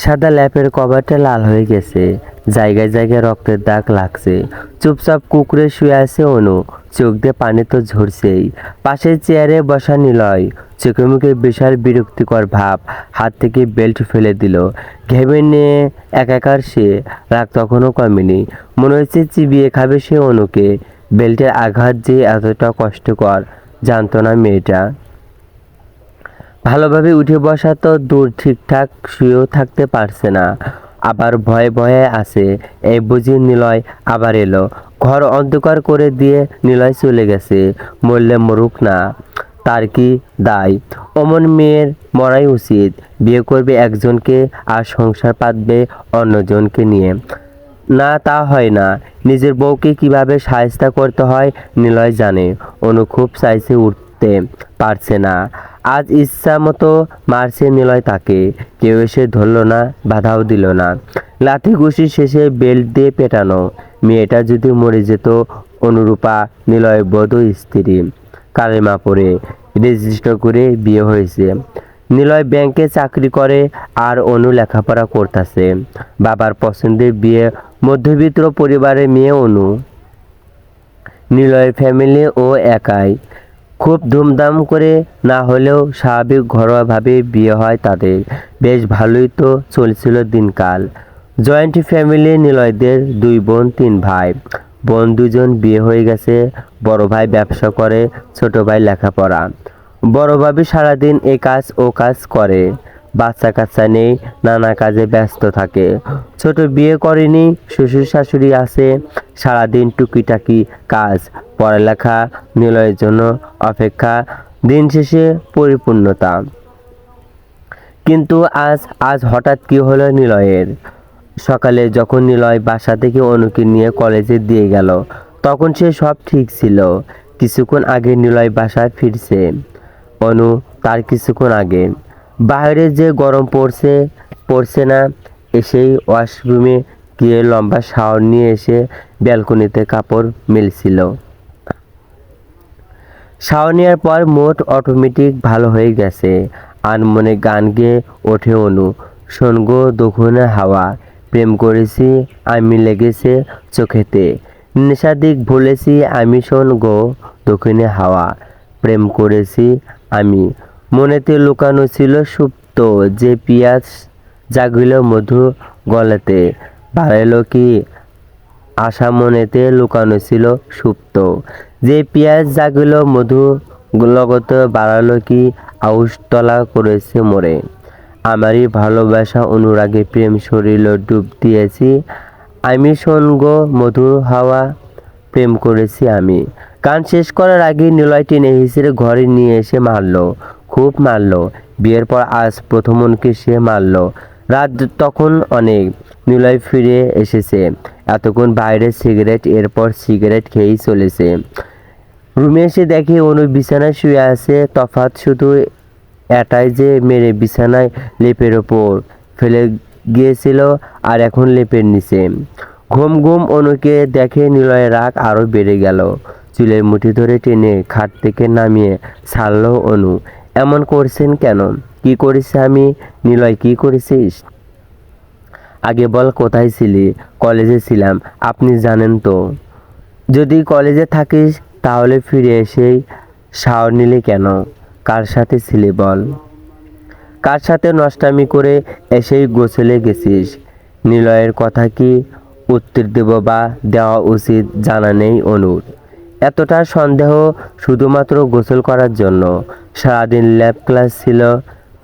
সাদা ল্যাপের কভারটা লাল হয়ে গেছে, জায়গায় জায়গায় রক্তের দাগ লাগছে। চুপচাপ কুকুরে শুয়ে আছে অনু, চোখ দিয়ে পানি তো ঝরছেই। পাশের চেয়ারে বসা নিলয়, চোখে মুখে বিশাল বিরক্তিকর ভাব, হাত থেকে বেল্ট ফেলে দিল। ঘেমে নিয়ে একাকার সে, রাগ তখনও কমেনি, মনে হচ্ছে চিবিয়ে খাবে সে অনুকে। বেল্টের আঘাত যে এতটা কষ্টকর জানতো না মেয়েটা। ভালোভাবে উঠে বসা তো দূর, ঠিকঠাক শুয়েও থাকতে পারছে না, আবার ভয়ে ভয়ে আছে। এই বুঝি নিলয় আবার এলো, ঘর অন্ধকার করে দিয়ে নিলয় চলে গেছে। মরলে মরুক না, তার কি দায়? অমন মেয়ের মরাই উচিত। বিয়ে করবে একজনকে আর সংসার পাতবে অন্যজনকে নিয়ে। না, তা হয় না। নিজের বউকে কিভাবে শায়েস্তা করতে হয় নিলয় জানে। অনু খুব চাইছে, উঠতে পারছে না। আজ ইচ্ছা মতো মারছে নিলয় তাকে। কেউ এসে ধরল না, বাধাও দিল না। লাথি ঘুষি শেষে বেল্ট দিয়ে পেটানো। মেয়েটা যদি মরে যেত। অনুরূপা নিলয় বধূ স্ত্রী, কালেমা পড়ে রেজিস্টার করে বিয়ে হয়েছে। নিলয় ব্যাংকে চাকরি করে আর অনু লেখাপড়া করতেছে। বাবার পছন্দের বিয়ে, মধ্যবিত্ত পরিবারের মেয়ে অনু। নিলয়ের ফ্যামিলি ও একাই, খুব ধুমধাম করে না হলেও স্বাভাবিক ঘরোয়াভাবে বিয়ে হয় তাদের। বেশ ভালোই তো চলছিল দিনকাল। জয়েন্ট ফ্যামিলি নিলয়দের 2 বোন 3 ভাই। বোন 2জন বিয়ে হয়ে গেছে। বড় ভাই ব্যবসা করে, ছোট ভাই লেখাপড়া। বড় ভাবি সারাদিন এ কাজ ও কাজ করে, বাচ্চা কাচ্চা নেই, নানা কাজে ব্যস্ত থাকে। ছোট বিয়ে করেনি, শ্বশুর শাশুড়ি আছে, সারাদিন টুকিটাকি কাজ, পড়ালেখা, নিলয়ের জন্য অপেক্ষা, দিন শেষে পরিপূর্ণতা। কিন্তু আজ আজ হঠাৎ কি হলো নিলয়ের? সকালে যখন নিলয় বাসা থেকে অনুকে নিয়ে কলেজে দিয়ে গেল, তখন সে সব ঠিক ছিল। কিছুক্ষণ আগে নিলয় বাসায় ফিরছে। অনু তার কিছুক্ষণ আগে। বাইরে যে গরম পড়ছে পড়ছে না, এসেই ওয়াশরুমে গিয়ে লম্বা শাওয়ার নিয়ে এসে ব্যালকনিতে কাপড় মেলছিল। শাওয়ার নেওয়ার পর মুড অটোমেটিক ভালো হয়ে গেছে। আনমনে গান গেয়ে ওঠে অনু। শোন গো দক্ষিণে হাওয়া, প্রেম করেছি আমি লেগেছে চোখেতে, নেশাদিক ভুলেছি আমি, শোন গো দক্ষিণে হাওয়া, প্রেম করেছি আমি। মনেতে লুকানো ছিল সুপ্ত, যে পিয়াস জাগিল মধু গলাতে, বাড়াইল কি আশা মনেতে লুকানো ছিল সুপ্ত, যে পিয়াস জাগিল মধু লগত, বাড়ালো কি আউশ তলা করেছে মোরে। আমারই ভালোবাসা অনুরাগে প্রেম শরীর ডুব দিয়েছি আমি, শোন গো মধুর হাওয়া, প্রেম করেছি আমি। গান শেষ করার আগে নিলয় টেনে হিসেবে ঘরে নিয়ে এসে মারল, খুব মারল। বিয়ের পর আজ প্রথম অনুকে সে মারল। রাত তখন অনেক। নিলয় ফিরে এসেছে, এতক্ষণ বাইরে সিগারেট, এরপর সিগারেট খেয়েই চলেছে। রুমে এসে দেখে অনু বিছানায় শুয়ে আছে। তফাৎ শুধু এটাই যে মেরে বিছানায় লেপের ওপর ফেলে গিয়েছিল আর এখন লেপের নিচে। ঘুম ঘুম অনুকে দেখে নিলয়ের রাগ আরো বেড়ে গেল। চুলের মুঠি ধরে টেনে খাট থেকে নামিয়ে ছাড়ল অনু। এমন করছেন কেন? কি করেছি আমি? নিলয়, কি করেছিস? আগে বল, কোথায় ছিলি? কলেজে ছিলাম। আপনি জানেন তো। যদি কলেজে থাকিস তাহলে ফিরে এসেই শাওয়ার নিলি কেন? কার সাথে ছিলি বল? কার সাথে নষ্টামি করে এসেই গোসলে গেছিস? নিলয়ের কথা কি উত্তর দেব বা দেওয়া উচিত জানা নেই অনুর। এতটা সন্দেহ শুধুমাত্র গোসল করার জন্য। সারাদিন ল্যাব ক্লাস ছিল,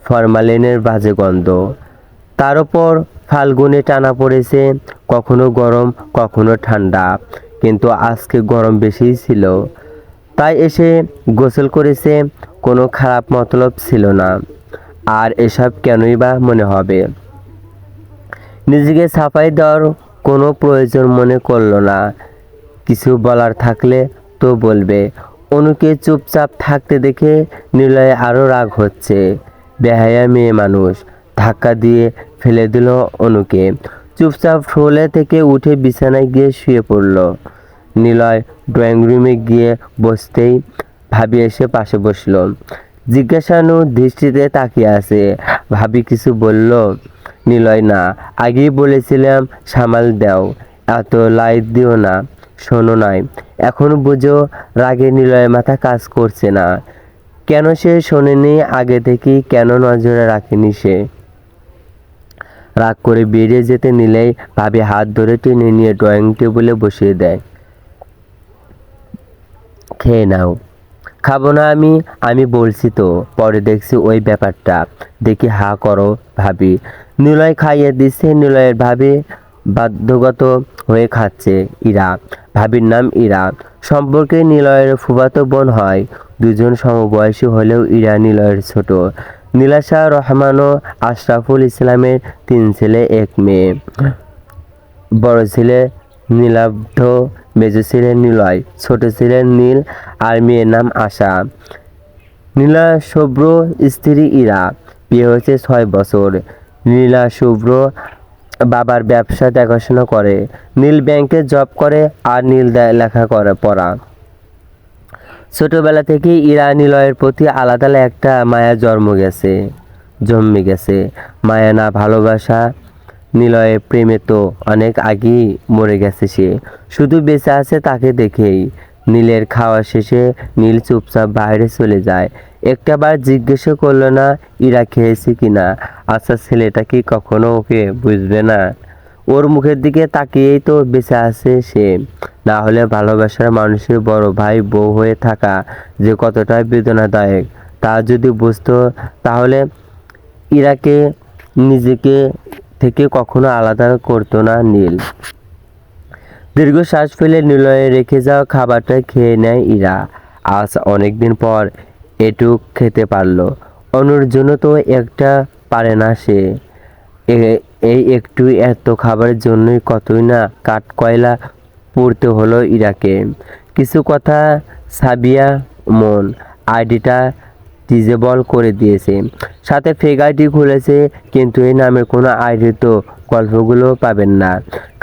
ফরমালিনের বাজে গন্ধ। তার উপর ফাল্গুনে টানা পড়েছে, কখনো গরম কখনো ঠান্ডা, কিন্তু আজকে গরম বেশিই ছিল। তাই এসে গোসল করেছে, কোনো খারাপ মতলব ছিল না। আর এসব কেনই বা মনে হবে? নিজেকে সাফাই দেওয়ার কোনো প্রয়োজন মনে করল না। কিছু বলার থাকলে তো বলবে। অনুকে চুপচাপ থাকতে দেখে নিলয়ে আরও রাগ হচ্ছে। বেহায়া মেয়ে মানুষ, ধাক্কা দিয়ে ফেলে দিল অনুকে। চুপচাপ ফ্লোরে থেকে উঠে বিছানায় গিয়ে শুয়ে পড়ল। নিলয় ড্রয়িং রুমে গিয়ে বসতেই ভাবি এসে পাশে বসল। জিজ্ঞাসানু দৃষ্টিতে তাকিয়ে আছে। ভাবি কিছু বলল? নিলয়, না, আগেই বলেছিলাম সামাল দাও, এত লাইট দিও না। শোনো নাই, এখন বুঝো? রাগে নিলয়ের মাথা কাজ করছে না। কেন সে শোনেনি আগে থেকেই, কেন নজরে রাখেনি সে? রাগ করে বেরিয়ে যেতে নিলেই ভাবি হাত ধরে টেনে নিয়ে ড্রয়িং টেবিলে বসিয়ে দেয়। খেয়ে নাও। খাবো না আমি, আমি বলছি তো। পরে দেখছি ওই ব্যাপারটা। দেখি হা করো ভাবি। নিলয় খাইয়ে দিচ্ছে। নিলয়ের ভাবি বাধ্যগত হয়ে খাচ্ছে। ইরা, ভাবির নাম ইরা। সম্পর্কে নিলয়ের ফুফাতো বোন হয়। দুজন সমবয়সী হলেও ইরা নিলয়ের ছোট। নীলাশা রহমান ও আশরাফুল ইসলামের 3 ছেলে 1 মেয়ে। বড় ছেলে নীলাব্ধ, মেজো ছিলেন নিলয়, ছোট ছিলেন নীল, আর মেয়ের নাম আশা। নীলা শুভ্র স্ত্রী ইরা। বিয়ে হয়েছে 6 বছর। নীলা শুভ্র বাবার ব্যবসা দেখাশোনা করে। নীল ব্যাংকে জব করে আর নীল লেখা করে পড়া। ছোটবেলা থেকেই ইরা নিলয়ের প্রতি আলাদা একটা মায়া জন্মে গেছে। মায়া না ভালোবাসা। নিলয়ের প্রেমে তো অনেক আগেই মরে গেছে সে, শুধু বেঁচে আছে তাকে দেখেই। নীলের খাওয়া শেষে নীল চুপচাপ বাইরে চলে যায়। একটাবার জিজ্ঞেসও করলো না ইরা খেয়েছে কিনা। আচ্ছা, ছেলেটা কি কখনো ওকে বুঝবে না? ওর মুখের দিকে তাকিয়েই তো বেঁচে আছে সে। না হলে ভালোবাসার মানুষের বড় ভাই বউ হয়ে থাকা যে কতটা বেদনাদায়ক তা যদি বুঝতো, তাহলে ইরাকে নিজেকে থেকে কখনো আলাদা করতো না নীল। দীর্ঘশ্বাস ফেলে নিলয়ে রেখে যাওয়া খাবারটা খেয়ে নেয় ইরা। আজ অনেকদিন পর এটুক খেতে পারলো। অনুর জন্য তো একটা পারে না সে। এই একটু এত খাবারের জন্যই কতই না কাঠ কয়লা পড়তে হলো ইরাকে। কিছু কথা সাবিয়া মন আইডিটা ডিজেবল করে দিয়েছে, সাথে ফেক আইডি খুলেছে। কিন্তু এই নামের কোনো আইডি তো গল্পগুলো পাবেন না,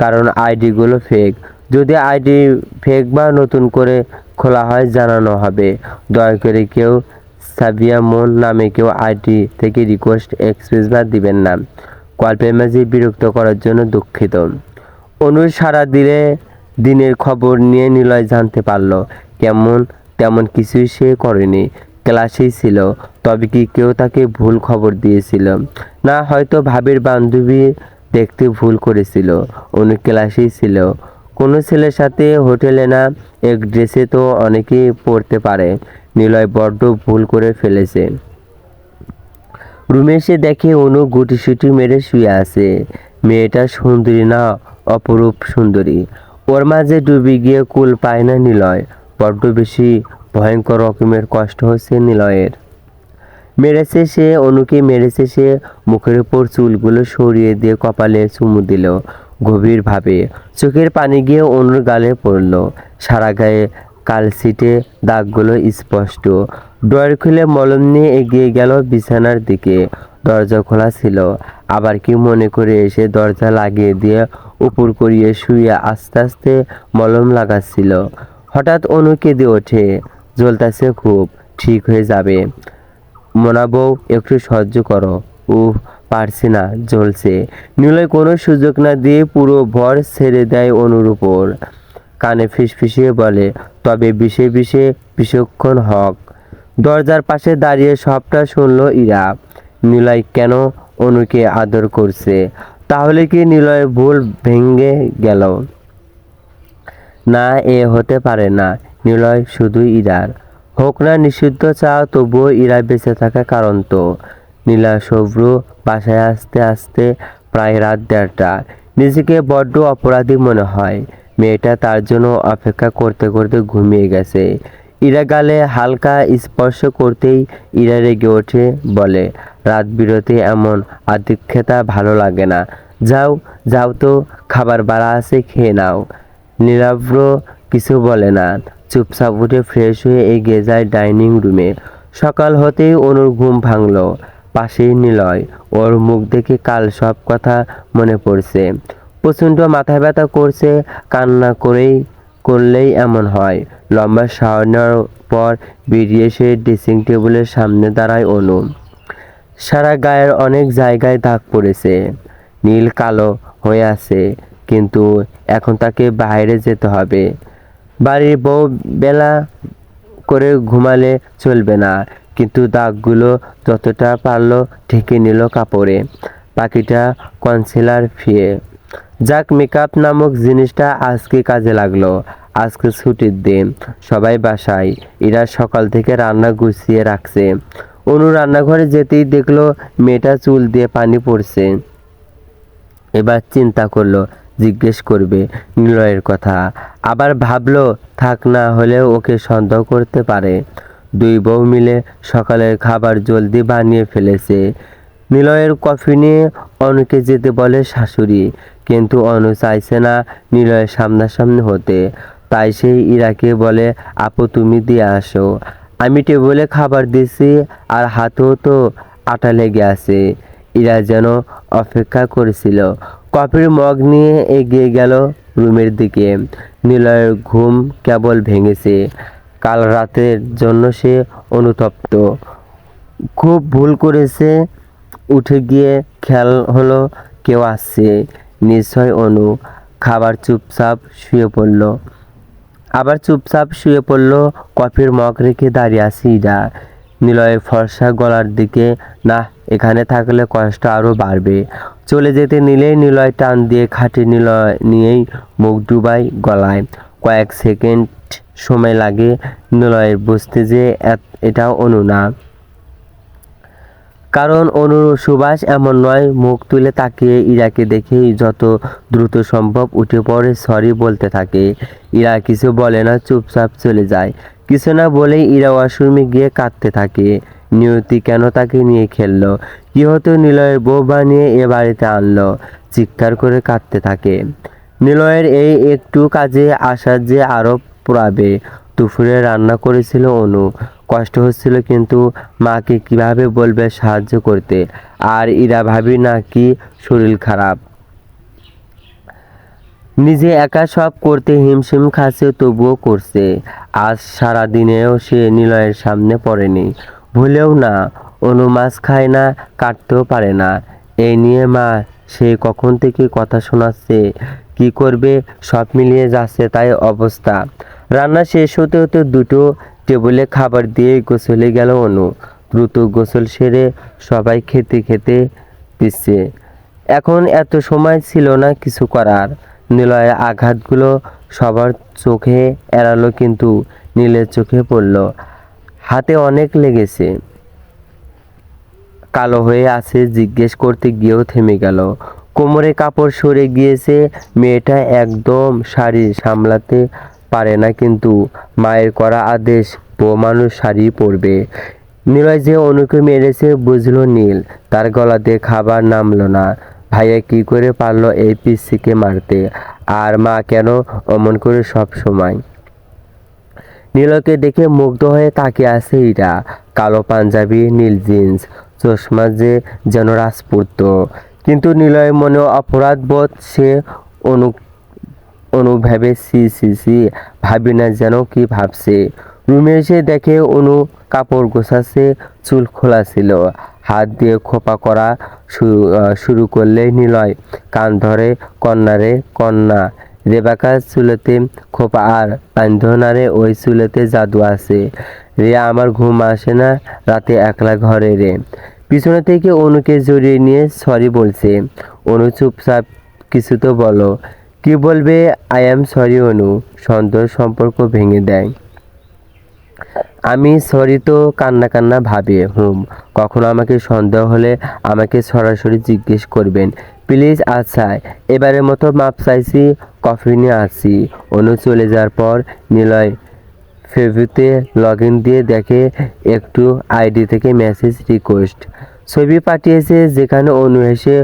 কারণ আইডিগুলো ফেক। যদি আইডি ফেক বা নতুন করে খোলা হয় জানানো হবে। দয়া করে কেউ সাবিয়া মন নামে কেউ আইডি থেকে রিকোয়েস্ট এক্সপ্রেস বা দিবেন না। গল্পের মাঝে বিরক্ত করার জন্য দুঃখিত। অনুর সারা দিনের খবর নিয়ে নিলয় জানতে পারল। তেমন কিছুই সে করেনি, ক্লাসেই ছিল। তবে কি কেউ তাকে ভুল খবর দিয়েছিল? না, হয়তো ভাবির বান্ধবী দেখতে ভুল করেছিল। অনু ক্লাসেই ছিল। কোনো ছেলের সাথে হোটেলে না, এক ড্রেসে তো অনেকেই পড়তে পারে। নিলয় বড্ড ভুল করে ফেলেছে। রুমে এসে দেখে অনু গুটিসুটি মেরে শুয়ে আছে। মেয়েটা সুন্দরী না অপরূপ সুন্দরী। ওর মাঝে ডুবে গিয়ে কুল পায় না নিলয়। বড্ড বেশি ভয়ঙ্কর রকমের কষ্ট হচ্ছে নিলয়ের। অনুকে মেরেছে সে। মুখের উপর চুলগুলো সরিয়ে দিয়ে কপালে চুমু দিল গভীরভাবে। চোখের পানি গিয়ে অনুর গালে পড়ল। সারা গায়ে কালশিটে দাগগুলো স্পষ্ট। ড্রয়ার খুলে মলম নিয়ে এগিয়ে গেল বিছানার দিকে। দরজা খোলা ছিল। আবার কি মনে করে এসে দরজা লাগিয়ে দিয়ে উপর করিয়ে শুয়ে আস্তে আস্তে মলম লাগাচ্ছিল। হঠাৎ অনু কেঁদে ওঠে। জ্বলতাছে খুব, ঠিক হয়ে যাবে। মোনা বউ, একটু সহ্য করো। উহ, পারছি না, জ্বলছে। নিলয় কোনো সুযোগ না দিয়ে পুরো ভর ছেড়ে দেয় অনুর উপর। কানে ফিসফিসিয়ে বলে, তবে বিষে বিষে বিচক্ষণ হক। দরজার পাশে দাঁড়িয়ে সবটা শুনল ইরা। নিলয় কেন অনুকে আদর করছে? তাহলে কি নিলয় ভুল ভেঙে গেল? না, এ হতে পারে না। নিলয় শুধু ইরার। হোক না নিষিদ্ধ চাও, তবুও ইরা বেঁচে থাকা কারণ তো। নীলা শুভ্র বাসায় আসতে আসতে প্রায় রাত 1:30। নিজেকে বড্ড অপরাধী মনে হয়। মেয়েটা তার জন্য অপেক্ষা করতে করতে ঘুমিয়ে গেছে। ইরা গালে হালকা স্পর্শ করতেই ইরা রেগে ওঠে, বলে, রাত বিরতে এমন আদিক্ষেতা ভালো লাগে না। যাও যাও তো, খাবার বাড়া আছে, খেয়ে নাও। নীলাভ্র কিছু বলে না, চুপচাপ উঠে ফ্রেশ হয়ে এগিয়ে যায় ডাইনিং রুমে। সকাল হতেই অনুর ঘুম ভাঙল। পাশেই নিলয়। ওর মুখ দেখে কাল সব কথা মনে পড়ছে। প্রচণ্ড মাথা ব্যথা করছে। কান্না করলেই এমন হয়। লম্বা শাওয়ার নেওয়ার পর বেরিয়ে এসে ড্রেসিং টেবিলের সামনে দাঁড়ায় অনু। সারা গায়ের অনেক জায়গায় দাগ পড়েছে। নীল কালো হয়ে আছে, কিন্তু এখন তাকে বাইরে যেতে হবে। বাড়ির বউ বেলা করে ঘুমালে চলবে না, কিন্তু দাগগুলো যতটা পারলো ঢেকে নিল কাপড়ে। পাখিটা কনসিলার ফিয়ে যাক, মেকআপ নামক জিনিসটা আজকে কাজে লাগলো। আজকে ছুটির দিন, সবাই বাসায়। এরা সকাল থেকে রান্না গুছিয়ে রাখছে। অনু রান্নাঘরে যেতেই দেখলো মেয়েটা চুল দিয়ে পানি পড়ছে। এবার চিন্তা করলো জিজ্ঞেস করবে নিলয়ের কথা, আবার ভাবলো থাক, না হলেও ওকে সন্দেহ করতে পারে। দুই বউ মিলে সকালের খাবার জলদি বানিয়ে ফেলেছে। নিলয়ের কফি নিয়ে অনুকে যেতে বলে শাশুড়ি, কিন্তু অনু চাইছে না নিলয়ের সামনাসামনি হতে। তাই সে ইরাকে বলে, আপু তুমি দিয়ে আসো, আমি টেবিলে খাবার দিছি আর হাতেও তো আটা লেগে আছে। ইরা যেন অপেক্ষা করেছিল। কফির মগ নিয়ে এগিয়ে গেল রুমের দিকে। নিলয়ের ঘুম কেবল ভেঙেছে। কাল রাতের জন্য সে অনুতপ্ত। খুব ভুল করেছে। উঠে গিয়ে খেয়াল হলো কেউ আসছে। নিশ্চয় অনু। আবার চুপচাপ শুয়ে পড়ল। কফির মগ রেখে দাঁড়িয়ে আছে ইরা নিলয়ের ফর্সা গলার দিকে। না, এখানে থাকলে কষ্ট আরো বাড়বে। চলে যেতে নিলেই নিলয় টান দিয়ে খাটে নিয়েই মুখ ডুবাই গলায়। কয়েক সেকেন্ড সময় লাগে নিলয়ের বুঝতে যে এটা অনু না। কারণ অনুর সুবাস এমন নয়। মুখ তুলে তাকিয়ে ইরাকে দেখেই যত দ্রুত সম্ভব উঠে পড়ে সরি বলতে থাকে। ইরা কিছু বলে না, চুপচাপ চলে যায়। কিছু না বলেই ইরা ওয়াশরুমে গিয়ে কাঁদতে থাকে। নিয়তি কেন তাকে নিয়ে খেললো? কি হতো নিলয়ের বউ বানিয়ে এ বাড়িতে আনলো? চিৎকার করে কাঁদতে থাকে। নিলয়ের এই একটু কাজে আসার যে আরো পোড়াবে। দুপুরে রান্না করেছিল অনু। কষ্ট হচ্ছিল, কিন্তু মাকে কিভাবে বলবে সাহায্য করতে? আর ইরা ভাবি না কি শরীর খারাপ, নিজে একা সব করতে হিমশিম খাচ্ছে, তবুও করছে। আজ সারা দিনেও সে নিলয়ের সামনে পড়েনি, ভুলেও না। অনু মাছ খায় না, কাটতেও পারে না। এই নিয়ে মা সে কখন থেকে কথা শোনাচ্ছে। কি করবে, সব মিলিয়ে যাচ্ছে তাই অবস্থা। রান্না শেষ হতে হতে দুটো টেবিলে খাবার দিয়ে গোসলে গেল অনু। দ্রুত গোসল সেরে সবাই খেতে খেতে দিচ্ছে। এখন এত সময় ছিল না কিছু করার। নিলয়ের আঘাতগুলো সবার চোখে এড়ালো, কিন্তু নীলের চোখে পড়ল। হাতে অনেক লেগেছে, কালো হয়ে আছে। জিজ্ঞেস করতে গিয়েও থেমে গেল। কোমরে কাপড় সরে গিয়েছে। মেয়েটা একদম শাড়ি সামলাতে পারে না, কিন্তু মায়ের করা আদেশ, বউ মানুষ শাড়ি পরবে। নিলয় যে অনুকে মেরেছে বুঝলো নীল। তার গলাতে খাবার নামলো না। ভাইয়া কি করে পারলো এই পিসিকে মারতে? আর মা কেন অমন করে সব সময়? নীলকে দেখে মুগ্ধ হয়ে তাকিয়ে আছে ইরা। কালো পাঞ্জাবি, নীল জিন্স, চশমা যে যেন রাজপুত্র। কিন্তু নিলয়ের মনে অপরাধ বোধ। সে অনু অনু ভেবে সি ভাবি না যেন কি ভাবছে। রুমে এসে দেখে অনু কাপড় গোছাচ্ছে, চুল খোলা ছিল। হাত দিয়ে খোপা করা শুরু করলে নিলয় কান ধরে, কন্যারে কন্যা, রেবাকার চুলেতে খোপা আর বান্ধনারে ওই চুলেতে জাদু আছে। রে আমার ঘুম আসে না রাতে একলা ঘরে রে। পিছনে থেকে অনুকে জড়িয়ে নিয়ে সরি বলছে। অনু চুপচাপ, কিছু তো বলো। কি বলবে? আই এম সরি অনু। সন্দেহ সম্পর্ক ভেঙে দেয়। আমি সরি তো কান্না কান্না ভাবে। কখনো আমাকে সন্দেহ হলে আমাকে সরাসরি জিজ্ঞেস করবেন প্লিজ। আচ্ছা, এবারের মতো মাপ চাইছি। কফি নিয়ে আসছি। অনু চলে যাওয়ার পর নিলয় ফেসবুকে লগ ইন দিয়ে দেখে একটু আইডি থেকে মেসেজ রিকোয়েস্ট ছবি পাঠিয়েছে, যেখানে অনু এসে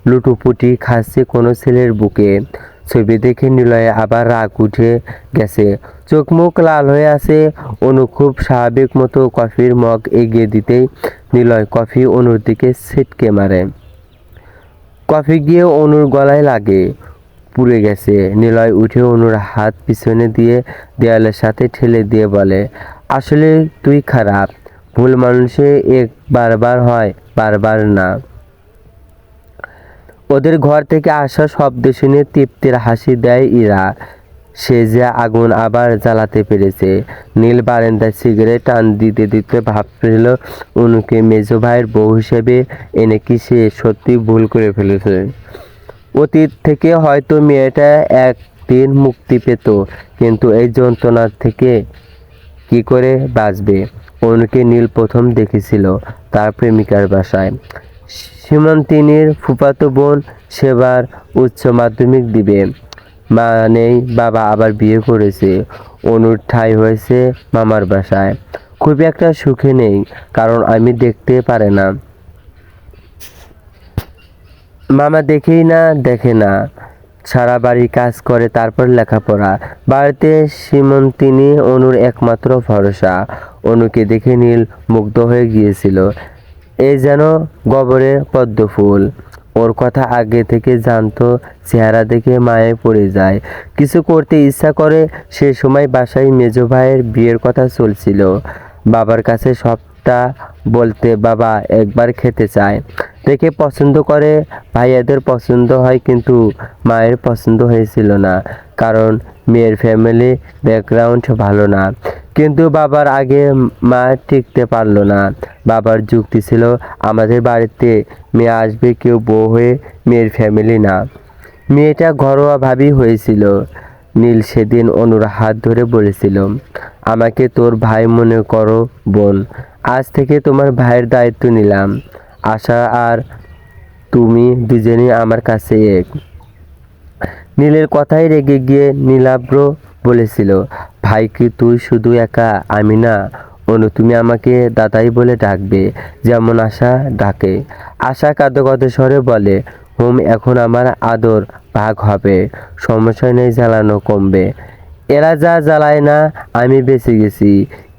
লুটোপুটি খাচ্ছে কোনো ছেলের বুকে। ছবি দেখে নিলয়ে আবার রাগ উঠে গেছে। চোখ মুখ লাল হয়ে আছে। অনু খুব স্বাভাবিক মতো কফির মগ এগিয়ে দিতেই নিলয় কফি অনুর দিকে ছিটকে মারে। কফি গিয়ে অনুর গলায় লাগে, পুড়ে গেছে। নিলয় উঠে অনুর হাত পিছনে দিয়ে দেয়ালের সাথে ঠেলে দিয়ে বলে, আসলে তুই খারাপ। ভুল মানুষে এক বারবার হয়, বারবার না। ওদের ঘর থেকে আসা শব্দ শুনে তৃপ্তির হাসি দেয় ইরা। সে যে আগুন আবার জ্বালাতে পেরেছে। নীল বারান্দায় সিগারেট টান দিতে দিতে ভাবছিল অনুকে মেজো ভাইয়ের বউ হিসেবে এনে কি সে সত্যি ভুল করে ফেলেছে। অতীত থেকে হয়তো মেয়েটা একদিন মুক্তি পেত, কিন্তু এই যন্ত্রণার থেকে কি করে বাঁচবে। অনুকে নীল প্রথম দেখেছিল তার প্রেমিকার বাসায়। সীমান্তিনীর ফুফাতো বোন সেবার উচ্চ মাধ্যমিক দিবে। মা নেই, বাবা আবার বিয়ে করেছে। অনুর ঠাঁই হয়েছে মামার বাসায়। খুব একটা সুখে নেই, কারণ আমি দেখতে পারে না। মামা দেখে না, সারা বাড়ি কাজ করে, তারপর লেখাপড়া। বাড়িতে সীমন্তিনী অনুর একমাত্র ভরসা। অনুকে দেখে নীল মুগ্ধ হয়ে গিয়েছিল। এই যেন গবরে পদ্ম ফুল। ওর কথা আগে থেকে জানতো, চেহারা দেখে মায়ে পড়ে যায়, কিছু করতে ইচ্ছা করে। সে সময় বাসায় মেজো ভাইয়ের বিয়ের কথা চলছিল। বাবার কাছে সবটা বলতে বাবা একবার খেতে চায়, দেখে পছন্দ করে। ভাইয়াদের পছন্দ হয়, কিন্তু মায়ের পছন্দ হয়েছিল না, কারণ মেয়ের ফ্যামিলি ব্যাকগ্রাউন্ড ভালো না। কিন্তু বাবার আগে মা টিকতে পারলো না। বাবার যুক্তি ছিল, আমাদের বাড়িতে মেয়ে আসবে কেউ বউ হয়ে, মেয়ের ফ্যামিলি না। মেয়েটা ঘরোয়া ভাবি হয়েছিল। নীল সেদিন অনুর হাত ধরে বলেছিল, আমাকে তোর ভাই মনে করো বোন, আজ থেকে তোমার ভাইয়ের দায়িত্ব নিলাম। আশা আর তুমি দুজনেই আমার কাছে এক। নীলের কথায় রেগে গিয়ে নীলাব্র বলেছিল, ভাই কি তুই শুধু একা, আমি না। অনু, তুমি আমাকে দাদাই বলে ডাকবে, যেমন আশা ডাকে। আশা কাঁদো কাঁদো স্বরে বলে, এখন আমার আদর ভাগ হবে, সমস্যা নেই, জ্বালানো কমবে। এরা যা জ্বালায় না, আমি বেঁচে গেছি।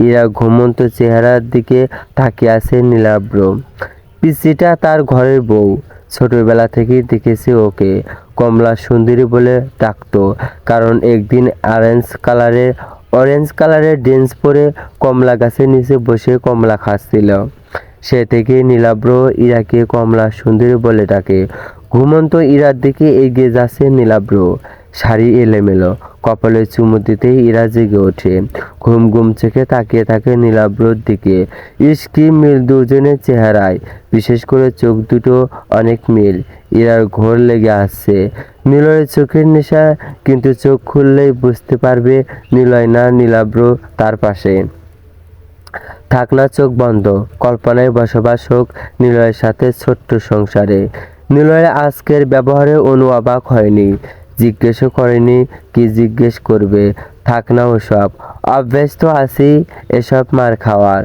এরা ঘুমন্ত চেহারার দিকে তাকিয়ে আছে নীলাব্র। পিসিটা তার ঘরের বউ, ছোটবেলা থেকেই দেখেছে ওকে। কমলা সুন্দরী বলে ডাকতো, কারণ একদিন অরেঞ্জ কালারের ড্রেস পরে কমলা গাছের নিচে বসে কমলা খাচ্ছিল। সে থেকে নীলাব্র ইরাকে কমলা সুন্দরী বলে ডাকে। ঘুমন্ত ইরার দিকে এগিয়ে যাচ্ছে নীলাব্র, শাড়ি এলোমেলো, কপালে চুমু দিতেই ইরা জেগে ওঠে। ঘুম ঘুম চোখে তাকিয়ে থাকে নীলাব্রর দিকে। ইস, কি মিল দুজনের চেহারায়, বিশেষ করে চোখ দুটো অনেক মিল। ইরার ঘোর লেগে আসছে। নিলয়ের চোখের নেশা, কিন্তু চোখ খুললেই বুঝতে পারবে নিলয় না, নীলাব্র তার পাশে। থাক না চোখ বন্ধ, কল্পনায় বসবাস হোক নিলয়ের সাথে ছোট্ট সংসারে। নিলয়ের আজকের ব্যবহারে অনু অবাক হয়নি, জিজ্ঞেসও করেনি কি জিজ্ঞেস করবে। থাক না ওসব, অভ্যস্ত আছি এসব মার খাওয়ার।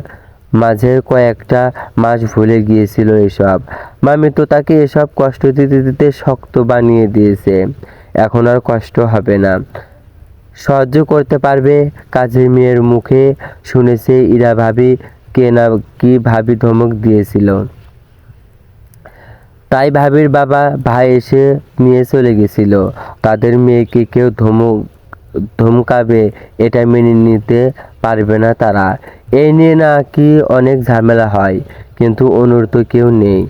মাঝের কয়েকটা মাস ভুলে গিয়েছিল এসব। মামি তো তাকে এসব কষ্ট দিতে দিতে শক্ত বানিয়ে দিয়েছে। এখন আর কষ্ট হবে না, সহ্য করতে পারবে। কাজের মেয়ের মুখে শুনেছে ইরা ভাবি কে না কি ভাবি ধমক দিয়েছিল, তাই ভাবির বাবা ভাই এসে নিয়ে চলে গেছিল। তাদের মেয়েকে কেউ ধমকাবে, এটা মেনে নিতে পারবে না তারা। এই নিয়ে নাকি অনেক ঝামেলা হয়, কিন্তু অনুর তো কেউ নেই,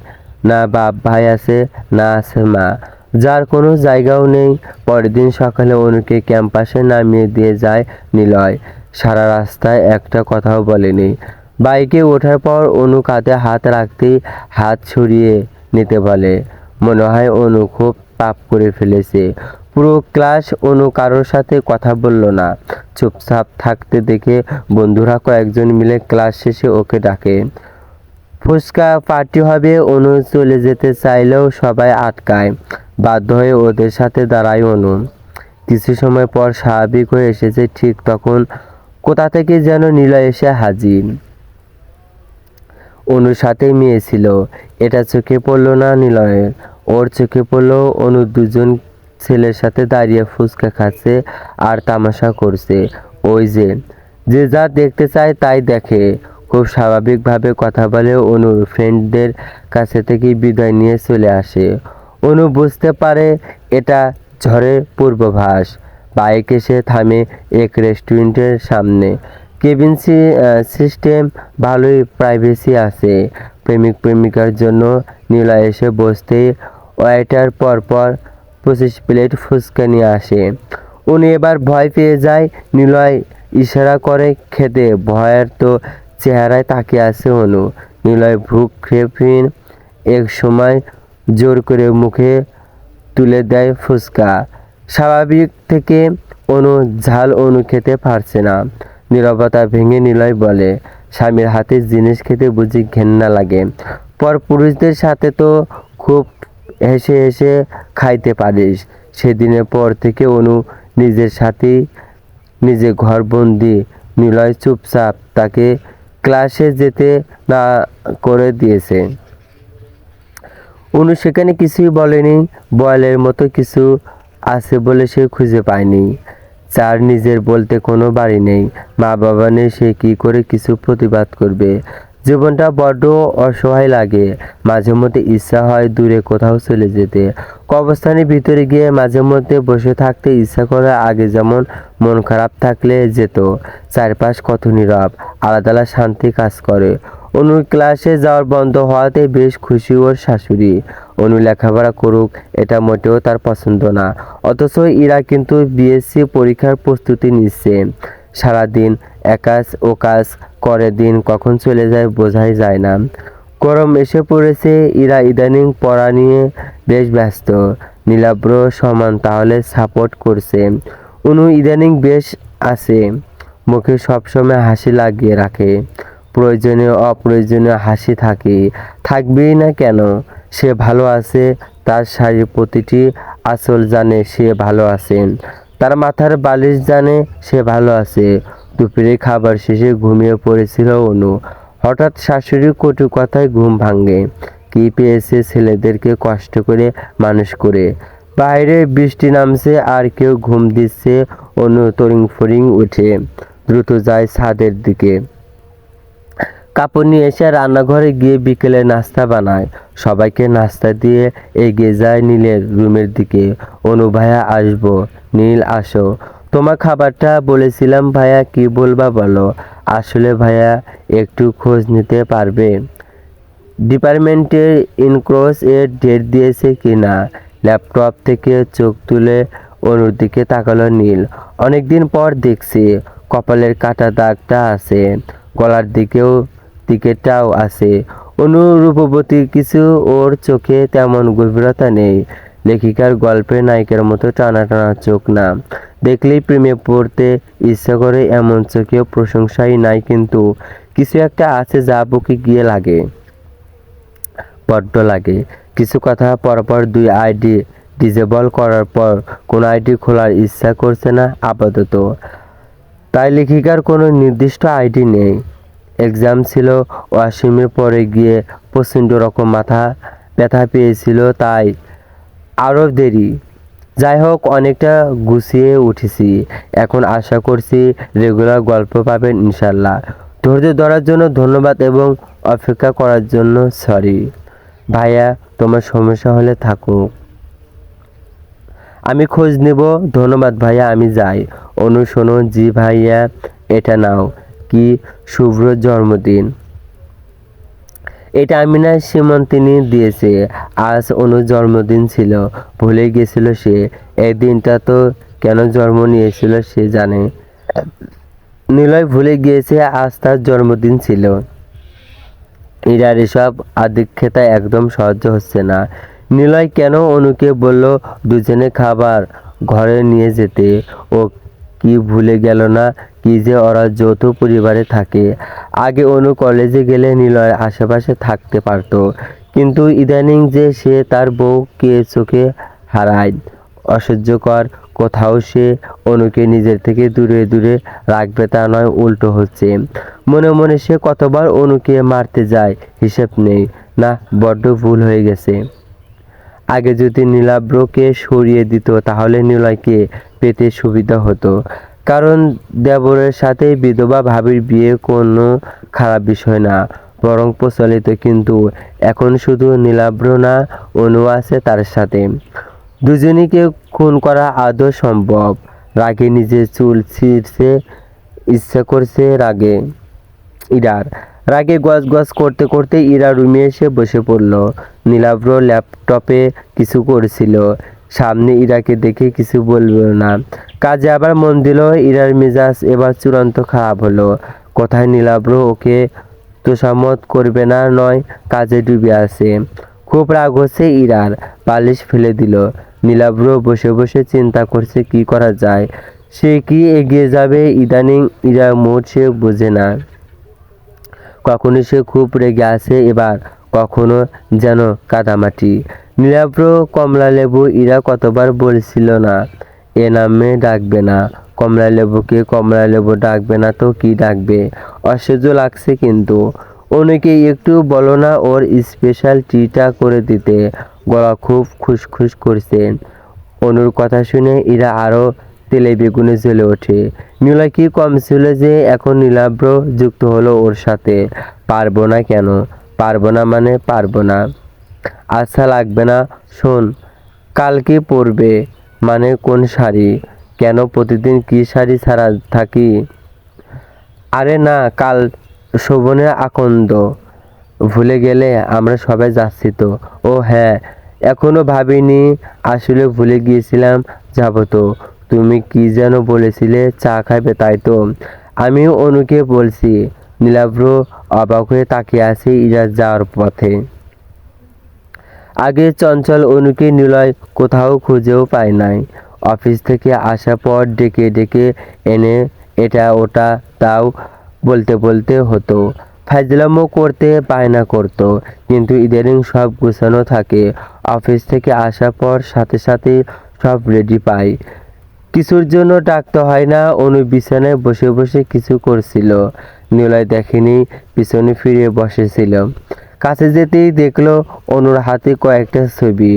না বাপ ভাই আছে, না আছে মা, যার কোনো জায়গাও নেই। পরের দিন সকালে অনুকে ক্যাম্পাসে নামিয়ে দিয়ে যায় নিলয়। সারা রাস্তায় একটা কথাও বলেনি। বাইকে ওঠার পর অনু কাঁধে হাত রাখতেই হাত সরিয়ে নিতে বলে। মনে হয় অনু খুব পাপ করে ফেলেছে। পুরো ক্লাস অনু কারোর সাথে কথা বলল না, চুপচাপ থাকতে দেখে বন্ধুরা কয়েকজন মিলে ক্লাস শেষে ওকে ডাকে। ফুচকা পার্টি হবে। অনু চলে যেতে চাইলেও সবাই আটকায়। বাধ্য হয়ে ওদের সাথে দাঁড়ায় অনু। কিছু সময় পর স্বাভাবিক হয়ে এসেছে, ঠিক তখন কোথা থেকে যেন নিলয় এসে হাজির। অনুর সাথে মেয়ে ছিল, এটা চোখে পড়লো না নিলয়ের। ওর চোখে পড়লো অনু দুজন ছেলের সাথে দাঁড়িয়ে ফুচকা খাচ্ছে আর তামাশা করছে। ওই যে যে যা দেখতে চায় তাই দেখে। খুব স্বাভাবিকভাবে কথা বলে অনুর ফ্রেন্ডদের কাছে থেকে বিদায় নিয়ে চলে আসে। অনু বুঝতে পারে এটা ঝড়ের পূর্বাভাস। বাইক এসে থামে এক রেস্টুরেন্টের সামনে। কেবিন সিস্টেম, ভালোই প্রাইভেসি আছে। প্রেমিক প্রেমিকার জন্য নিলয় এসে বসতেই ওয়েটার পরপর 25 প্লেট ফুচকা নিয়ে আসে। উনি এবার ভয় পেয়ে যায়। নিলয় ইশারা করে খেতে। ভয়ের তো চেহারায় তাকিয়ে আছে অনু। নিলয় ভ্রুক্ষেপহীন এক সময় জোর করে মুখে তুলে দেয় ফুচকা। স্বাভাবিক থেকে অনু খেতে পারছে না। নীরবতা ভেঙে নিলয় বলে, স্বামীর হাতের জিনিস খেতে বুঝি ঘেন্না লাগে? পরপুরুষদের সাথে তো খুব হেসে হেসে খাইতে পারিস। সেদিনের পর থেকে অনু নিজের সাথেই নিজে ঘরবন্দি। নিলয় চুপচাপ তাকে ক্লাসে যেতে না করে দিয়েছে। অনু সেখানে কিছুই বলেনি। বয়লের মতো কিছু আছে বলে সে খুঁজে পায়নি। যার নিজের বলতে কোনো বাড়ি নেই, মা বাবা নেই, সে কি করে কিছু প্রতিবাদ করবে? জীবনটা বড্ড অসহায় লাগে। মাঝে মধ্যে ইচ্ছা হয় দূরে কোথাও চলে যেতে। কবরস্থানের ভিতরে গিয়ে মাঝে মধ্যে বসে থাকতে ইচ্ছা করে। আগে যেমন মন খারাপ থাকলে যেত। চারপাশ কত নীরব, আলাদা আলাদা শান্তি কাজ করে। অনুর ক্লাসে যাওয়ার বন্ধ হওয়াতে বেশ খুশি ওর শাশুড়ি। অনু লেখাপড়া করুক এটা মোটেও তার পছন্দ না। অথচ ইরা কিন্তু বিএসসি পরীক্ষার প্রস্তুতি নিচ্ছে। সারাদিন একাজ ও কাজ করে, দিন কখন চলে যায় বোঝাই যায় না। গরম এসে পড়েছে। ইরা ইদানিং পড়া নিয়ে বেশ ব্যস্ত। নীলাব্র সমান তাহলে সাপোর্ট করছে। অনু ইদানিং বেশ আছে, মুখে সবসময় হাসি লাগিয়ে রাখে। প্রয়োজনীয় অপ্রয়োজনীয় হাসি থাকবেই না কেন? সে ভালো আছে। তার শাড়ির প্রতিটি আঁচল জানে সে ভালো আছে। তার মাথার বালিশ জানে সে ভালো আছে। দুপুরে খাবার শেষে ঘুমিয়ে পড়েছিল অনু। হঠাৎ শাশুড়ির কটু কথায় ঘুম ভাঙে। কি পেয়েছে ছেলেদেরকে কষ্ট করে মানুষ করে? বাইরে বৃষ্টি নামছে আর কেউ ঘুম দিচ্ছে। অনু তরিং ফরিং উঠে দ্রুত যায় ছাদের দিকে। কাপড় নিয়ে এসে রান্নাঘরে গিয়ে বিকেলে নাস্তা বানায়। সবাইকে নাস্তা দিয়ে এগিয়ে যায় নীলের রুমের দিকে। অনু, ভাইয়া আসবো। নীল, আসো। তোমার খাবারটা বলেছিলাম ভাইয়া, কি বলবা বলো? আসলে ভাইয়া একটু খোঁজ নিতে পারবে ডিপার্টমেন্টের ইনক্রোচ এর ডেট দিয়েছে কিনা? ল্যাপটপ থেকে চোখ তুলে অনুর দিকে তাকালো নীল। অনেকদিন পর দেখছি। কপালের কাটা দাগটা আছে, গলার দিকেটাও আছে। অনুরূপবতী কিছু, ওর চোখে তেমন গভীরতা নেই। লেখিকার গল্পের নায়িকার মতো টানা টানা চোখ না। দেখলেই প্রেমে পড়তে ইচ্ছা করে এমন চোখেও প্রশংসাই নাই, কিন্তু কিছু একটা আছে যা বুকে গিয়ে লাগে, বড্ড লাগে। কিছু কথা পরপর 2 আইডি ডিসেবল করার পর কোন আইডি খোলার ইচ্ছা করছে না আপাতত। তাই লেখিকার কোনো নির্দিষ্ট আইডি নেই। এক্সাম ছিল, ওয়াশরুমে পরে গিয়ে প্রচণ্ড রকম মাথা ব্যথা পেয়েছিল, তাই আরও দেরি। যাই হোক, অনেকটা গুছিয়ে উঠেছি। এখন আশা করছি রেগুলার গল্প পাবেন ইনশাল্লাহ। ধৈর্য ধরার জন্য ধন্যবাদ এবং অপেক্ষা করার জন্য সরি। ভাইয়া, তোমার সমস্যা হলে থাকো, আমি খোঁজ নেব। ধন্যবাদ ভাইয়া, আমি যাই। অনু, শোনো। জি ভাইয়া, এটা নাও। কি শুভ্র জন্মদিন। এটা আমিনা সীমন্তিনী দিয়েছে। আজ অনুর জন্মদিন ছিল, ভুলে গেছিল সে। এই দিনটা তো কেন জন্ম নিয়েছিল সে জানে। নিলয় ভুলে গিয়েছে আজ তার জন্মদিন ছিল। ইরার এসব আদিক্ষেতা একদম সহ্য হচ্ছে না। নিলয় কেন অনুকে বলল দুজনে খাবার ঘরে নিয়ে যেতে? ও কি ভুলে গেল না কি যে ওরা যৌথ পরিবারে থাকে? আগে অনু কলেজে গেলে নিলয়ের আশেপাশে থাকতে পারত, কিন্তু ইদানিং যে সে তার বউকে চোখে হারায়, অসহ্যকর। কোথাও সে অনুকে নিজের থেকে দূরে দূরে রাখবে তা নয়, উল্টো হচ্ছে। মনে মনে সে কতবার অনুকে মারতে যায় হিসেব নেই। না, বড্ড ভুল হয়ে গেছে। আগে যদি নীলাব্রকে সরিয়ে দিত তাহলে নিলয়কে পেতে সুবিধা হতো। কারণ দেবরের সাথে বিধবা ভাবির বিয়ে কোনো খারাপ বিষয় না, বরং প্রচলিত। কিন্তু এখন শুধু নীলাব্র না, অনু আছে তার সাথে। দুজনকে খুন করা আদৌ সম্ভব? রাগে নিজের চুল ছিঁড়তে ইচ্ছা করছে। রাগে ইরার রাগে গজ গজ করতে করতে ইরা রুমে এসে বসে পড়ল। নীলাব্র ল্যাপটপে কিছু করছিল। সামনে ইরাকে দেখে কিছু বলল না, কাজে আবার মন দিল। ইরার মেজাজ এবার চূড়ান্ত খারাপ হলো। কোথায় নীলাব্র ওকে তোষামত করবে না, নয় কাজে ডুবে আছে। খুব রাগ হচ্ছে ইরার, বালিশ ফেলে দিল। নীলাব্র বসে বসে চিন্তা করছে কি করা যায়। সে কি এগিয়ে যাবে? ইদানিং ইরার মুড সে বোঝে না। কখনো সে খুব রেগে আছে, এবার কখনো যেন কাদামাটি। নীলাব্র কমলালেবু, ইরা কতবার বলছিল না এ নামে ডাকবে না। কমলালেবুকে কমলালেবু ডাকবে না তো কি ডাকবে? অসহ্য লাগছে কিন্তু। অনুকে একটু বলো না ওর স্পেশাল টিটা করে দিতে। গলা খুব খুসখুস করছে। অনুর কথা শুনে ইরা আরও তেলে বেগুনে জ্বলে ওঠে। নীলা কি কম ছিল যে এখন নীলাব্র যুক্ত হলো ওর সাথে? পারবো না কেন? পারবো না মানে পারবো না। আচ্ছা লাগবে না। শোন, কালকে পরবে মানে কোন শাড়ি? কেন প্রতিদিন কি শাড়ি ছাড়া থাকি? আরে না, কাল শোভনের আকন্দ। ভুলে গেলে? আমরা সবাই যাচ্ছি তো। ও হ্যাঁ, এখনো ভাবিনি। আসলে ভুলে গিয়েছিলাম, যাবো তো। তুমি কি যেন বলেছিলে চা খাবে, তাই তো? আমিও অনুকে বলছি। নীলাব্র অবাক হয়ে তাকিয়ে আছে ইরা যাওয়ার পথে। আগে চঞ্চল অনুকে নিলয় কোথাও খুঁজেও পায় নাই। অফিস থেকে আসার পর ডেকে ডেকে এনে এটা ওটা তাও বলতে বলতে হতো। ফাজলামো করতে বায়না করতো, কিন্তু ইদানিং সব গুছানো থাকে। অফিস থেকে আসার পর সাথে সাথে সব রেডি পায়। কিছুর জন্য ডাকতে হয় না। অনু বিছানায় বসে বসে কিছু করছিল। নিলয় দেখেনি, পিছনে ফিরে বসেছিল। কাছে যেতেই দেখলো অনুর হাতে কয়েকটা ছবি,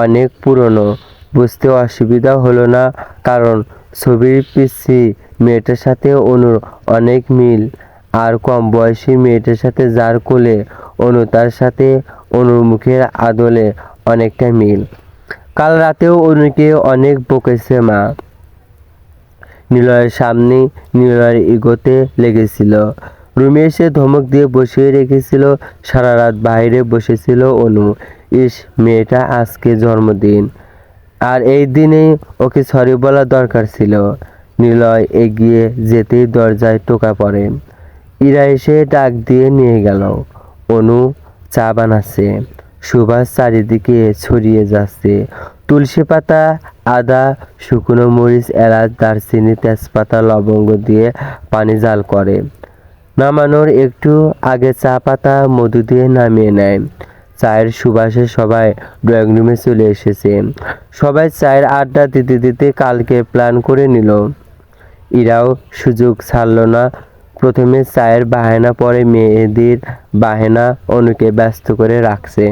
অনেক পুরনো। বুঝতে অসুবিধা হলো না, কারণ ছবির পিচ্ছি মেয়েটার সাথে অনুর অনেক মিল। আর কম বয়সী মেয়েটার সাথে যার কোলে অনু, তার সাথে অনুর মুখের আদলে অনেকটা মিল। কাল রাতেও অনুকে অনেক বকেছে মা। নিলয়ের সামনে নিলয়ের ইগোতে লেগেছিল। রুমে এসে ধমক দিয়ে বসিয়ে রেখেছিল। সারা রাত বাইরে বসেছিল অনু। ইস, মেয়েটা আজকে জন্মদিন, আর এই দিনেই ওকে সরি বলা দরকার ছিল। নিলয় এগিয়ে যেতেই দরজায় টোকা পড়ে। ইরা এসে ডাক দিয়ে নিয়ে গেল। অনু চা বানাচ্ছে। সুবাস চারিদিকে ছড়িয়ে যাচ্ছে। তুলসী পাতা, আদা, শুকনো মরিচ, এলাচ, দারচিনি, তেজপাতা, লবঙ্গ দিয়ে পানি জাল করে। নামানোর একটু আগে চা পাতা মধু দিয়ে নামিয়ে নেয়। চায়ের সুবাসে সবাই ড্রয়িং রুমে চলে এসেছে। সবাই চায়ের আড্ডা দিতে দিতে কালকে প্ল্যান করে নিল। ইরাও সুযোগ ছাড়ল না। প্রথমে চায়ের বাহানা, পরে মেয়েদের বাহানা অনুকে ব্যস্ত করে রাখছে।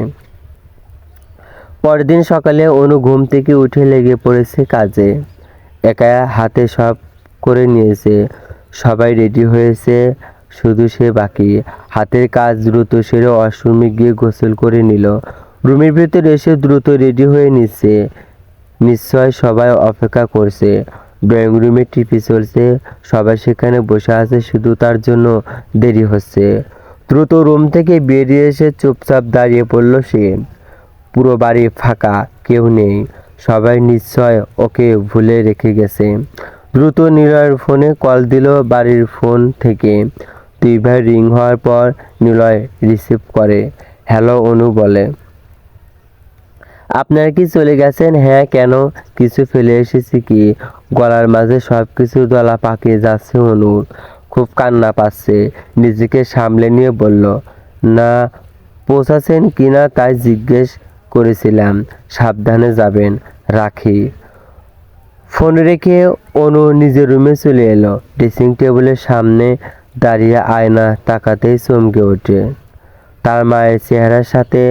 পরের দিন সকালে অনু ঘুম থেকে উঠে লেগে পড়েছে কাজে। একা হাতে সব করে নিয়েছে। সবাই রেডি হয়েছে, শুধু সে বাকি। হাতের কাজ দ্রুত সেরে ওয়াশরুমে গিয়ে গোসল করে নিল। রুমের ভেতরে এসে দ্রুত রেডি হয়ে নিচ্ছে। নিশ্চয় সবাই অপেক্ষা করছে। ড্রয়িং রুমে টিভি চলছে, সবাই সেখানে বসে আছে, শুধু তার জন্য দেরি হচ্ছে। দ্রুত রুম থেকে বেরিয়ে এসে চুপচাপ দাঁড়িয়ে পড়ল সে। পুরো বাড়ি ফাঁকা, কেউ নেই। সবাই নিশ্চয় ওকে ভুলে রেখে গেছে। দ্রুত নিলয়ের ফোনে কল দিল বাড়ির ফোন থেকে। 2 বার রিং হওয়ার পর নিলয় রিসিভ করে। হ্যালো অনু বলে। আপনারা কি চলে গেছেন? হ্যাঁ, কেন? কিছু ফেলে এসেছি কি? গলার মাঝে সব কিছু দলা পাকিয়ে যাচ্ছে অনুর। খুব কান্না পাচ্ছে। নিজেকে সামলে নিয়ে বলল, না পৌঁছাচ্ছেন কিনা তাই জিজ্ঞেস করেছিলাম। সাবধানে যাবেন, রাখি। ফোন রেখে অনু নিজের রুমে চলে এলো। ড্রেসিং টেবিলের সামনে দাঁড়িয়ে আয়না তাকাতেই চমকে ওঠে। তার মায়ের চেহারার সাথে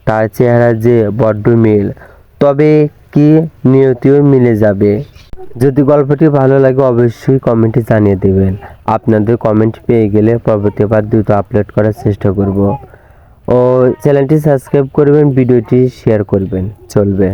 তার চেহারা যে বড্ড মিল। তবে কি নিয়তিও মিলে যাবে? যদি গল্পটি ভালো লাগে অবশ্যই কমেন্টে জানিয়ে দেবেন। আপনাদের কমেন্ট পেয়ে গেলে পরবর্তীবার দ্রুত আপলোড করার চেষ্টা করব। ও চ্যানেলটি সাবস্ক্রাইব করবেন, ভিডিওটি শেয়ার করবেন, চলবে।